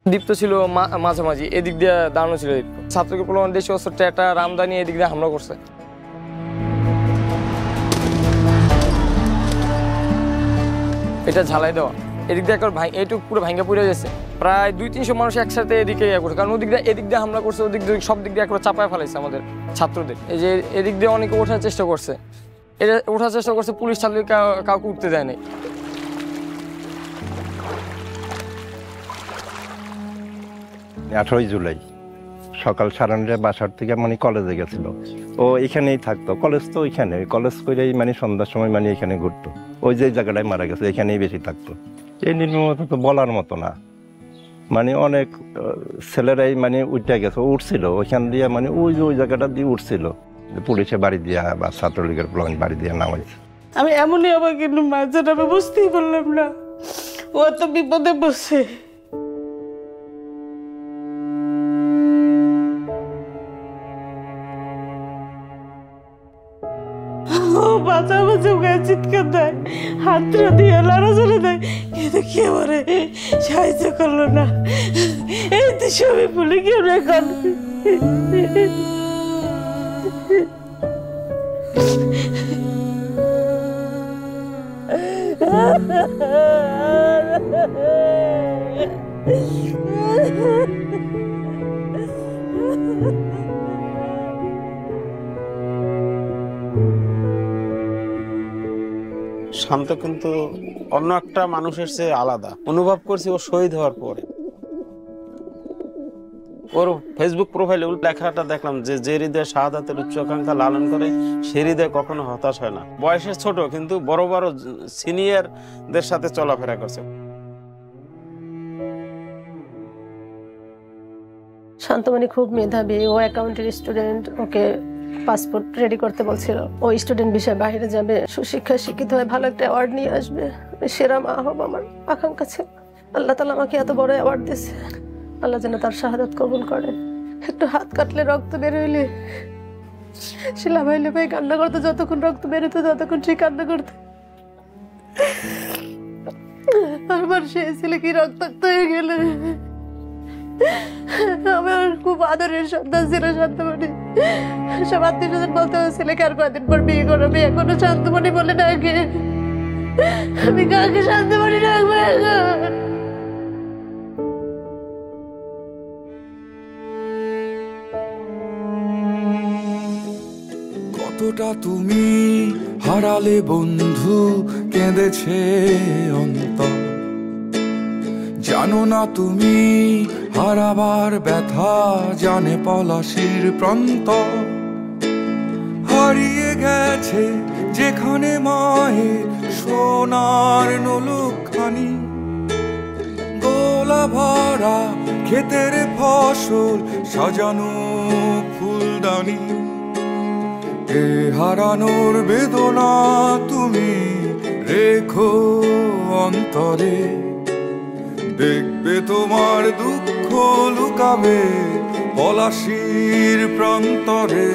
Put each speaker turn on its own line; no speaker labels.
দীপ্ত ছিল মাঝামাঝি, এদিক দিয়ে দাঁড়ানো ছিল দীপ্ত। ছাত্রকে প্রলোভন দেশি অস্ত্র টেটা রামদানি এদিক দিয়ে হামলা করছে। এটা ঝালাই দেওয়া, এদিক দিয়ে একবার এইটুকু পুরো ভাঙ্গা পুড়ে গেছে। প্রায় 200-300 মানুষ একসাথে এদিকে করছে, কারণ এদিক দিয়ে হামলা করছে, ওদিক দিয়ে সব দিক দিয়ে একবার চাপায় ফেলাইছে আমাদের ছাত্রদের। এই যে এদিক দিয়ে অনেকে ওঠার চেষ্টা করছে, এটা ওঠার চেষ্টা করছে, পুলিশ ছাত্র কাউকে উঠতে দেয় নাই।
18 জুলাই সকাল 9:30 বাসার থেকে মানে কলেজে গেছিল। ও এখানেই থাকতো, কলেজ তো ওইখানে, কলেজ করেই মানে সন্ধ্যার সময় মানে এখানে ঘুরতো। ওই যে জায়গাটায় মারা গেছে এখানেই বেশি থাকতো। এই নির্মমতা তো বলার মতো না, মানে অনেক ছেলেরাই মানে উঠে গেছে, উঠছিল ওইখান দিয়ে, মানে ওই জায়গাটা দিয়ে উঠছিল, পুলিশে বাড়ি দিয়া বা ছাত্রলীগের বাড়ি দিয়ে নামাইছে।
আমি এমনই আমার কিন্তু মাঝে আমি বুঝতেই পারলাম না ও তো বিপদে বসে। বাঁচা বাঁচা গায়ে চিৎকার দেয়, হাতটা দিয়ে লড়াচড়া দেয়, কিন্তু কে বলে সাহায্য করলো না। এই তো সবই ভুলে গেল এখন।
শান্ত কিন্তু অন্য একটা মানুষের চেয়ে আলাদা অনুভব করছি ও শহীদ হওয়ার পরে। ওর ফেসবুক প্রোফাইলে লেখাটা দেখলাম যে হৃদয়ে শাহাদাতের উচ্চাকাঙ্ক্ষা লালন করে সে হৃদয় কখনো হতাশ হয় না। বয়সে ছোট কিন্তু বড় বড় সিনিয়রদের সাথে চলাফেরা করছে।
শান্তমণি খুব মেধাবী, ও অ্যাকাউন্টের স্টুডেন্ট, ওকে পাসপোর্ট রেডি করতে বলছিল। ও স্টুডেন্ট বিষয়ে বাইরে যাবে, সুশিক্ষায় শিক্ষিত হয়ে ভালো একটা অ্যাওয়ার্ড নিয়ে আসবে, সেরা মা হব আমার আকাঙ্ক্ষা ছিল। আল্লাহ তাআলা আমাকে এত বড় অ্যাওয়ার্ড দিয়েছে, আল্লাহ যেন তার শাহাদাত কবুল করে। একটু হাত কাটলে রক্ত বের হইলে শিলা ভাইলে ভাই কান্না করতো, যতক্ষণ রক্ত বের হতো ততক্ষণ সে কান্না করতো। আমার সে ছেলে কি রক্তাক্ত হয়ে গেলে। আমার খুব আদরের সন্তান ছিল শান্তমণি। সব আত্মীয়স্বজন বলতে ছেলেকে আর কয়েকদিন পর বিয়ে করবে, এখনো শান্তমণি বলে ডাকে। আমি কাকে শান্তমণি ডাকবো এখন?
কতটা তুমি হারালে বন্ধু, কেঁদেছে অন্তর। জানো না তুমি হারাবার ব্যথা, জানে পলাশির প্রান্ত। হারিয়ে গেছে যেখানে মায়ের সোনার নলুকখানি, গোলা ভরা ক্ষেতের ফসল, সাজানো ফুলদানি। এ হারানোর বেদনা তুমি রেখো অন্তরে, দেখবে তোমার দুঃখ লুকাবে পলাশির প্রান্তরে।